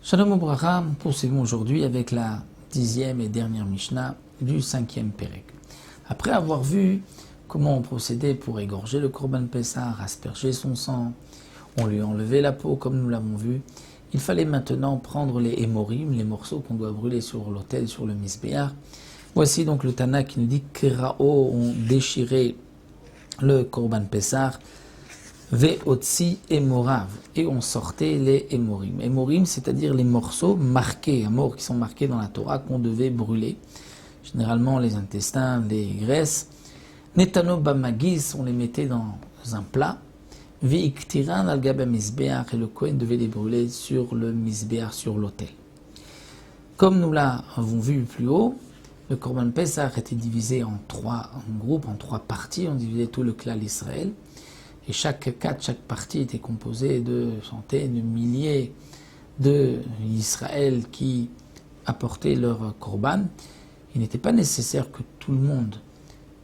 Shalom Obracha, poursuivons aujourd'hui avec la 10e et dernière Mishnah du 5e Pérek. Après avoir vu comment on procédait pour égorger le Korban Pessah, asperger son sang, on lui enlevait la peau comme nous l'avons vu, il fallait maintenant prendre les hémorim, les morceaux qu'on doit brûler sur l'autel, sur le misbéach. Voici donc le Tana qui nous dit que Rao ont déchiré le Korban Pessah, Ve'otsi emorav, et on sortait les hémorim. Hémorim, c'est-à-dire les morceaux marqués, morts qui sont marqués dans la Torah qu'on devait brûler. Généralement les intestins, les graisses. Netano bamagis, on les mettait dans un plat. Ve'iktiran al gaba misbeach, et le Kohen devait les brûler sur le misbeach, sur l'autel. Comme nous l'avons vu plus haut, le Korban Pessah était divisé en trois groupes, en trois parties. On divisait tout le clan d'Israël. Et chaque partie était composée de centaines, de milliers d'Israël qui apportaient leur korban. Il n'était pas nécessaire que tout le monde,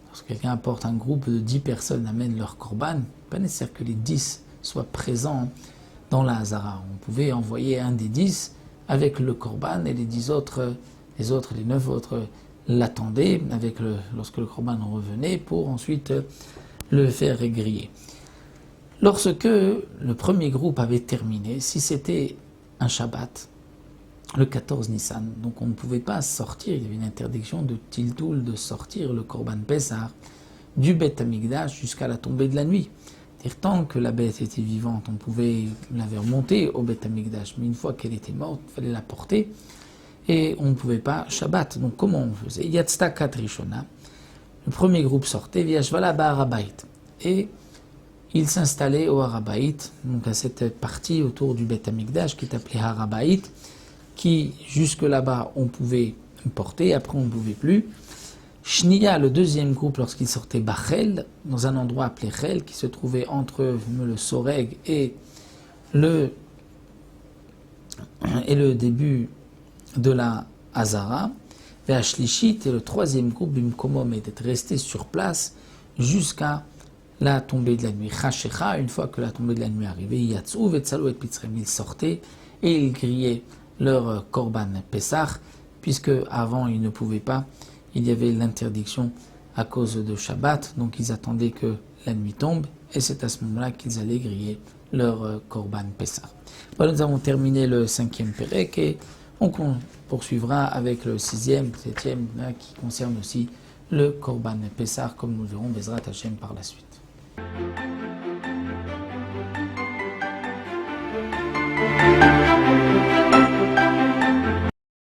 lorsque quelqu'un apporte un groupe de 10 personnes, amène leur korban, pas nécessaire que les 10 soient présents dans la Hazara. On pouvait envoyer un des 10 avec le korban et les 9 autres l'attendaient lorsque le korban revenait pour ensuite le faire griller. Lorsque le premier groupe avait terminé, si c'était un Shabbat, le 14 Nissan, donc on ne pouvait pas sortir, il y avait une interdiction de Tiltoul de sortir le Korban Pessah du Beth Amikdash jusqu'à la tombée de la nuit. C'est-à-dire, tant que la bête était vivante, on pouvait la faire monter au Beth Amikdash, mais une fois qu'elle était morte, il fallait la porter et on ne pouvait pas Shabbat. Donc comment on faisait? Yatzta Kat Rishona, le premier groupe sortait, Viashvala Ba'arabait, et il s'installait au Harabaït, donc à cette partie autour du Beth Amikdash qui est appelée Harabaït, qui jusque là-bas on pouvait porter, après on ne pouvait plus. Shniya, le deuxième groupe, lorsqu'il sortait Bachel, dans un endroit appelé Chel, qui se trouvait entre le Soreg et le début de la Hazara. Ve'ashlishit, et le troisième groupe, Bimkomom, était resté sur place jusqu'à la tombée de la nuit. Chashecha, une fois que la tombée de la nuit arrivait, Yatzou, Vetzalou et Pitzrem, ils sortaient et ils grillaient leur Korban Pessah, puisque avant ils ne pouvaient pas, il y avait l'interdiction à cause de Shabbat, donc ils attendaient que la nuit tombe, et c'est à ce moment-là qu'ils allaient griller leur Korban Pessah. Voilà, nous avons terminé le 5e Pérek, et on poursuivra avec le 6e, 7e, qui concerne aussi le Korban Pessah, comme nous verrons Bezrat Hashem par la suite.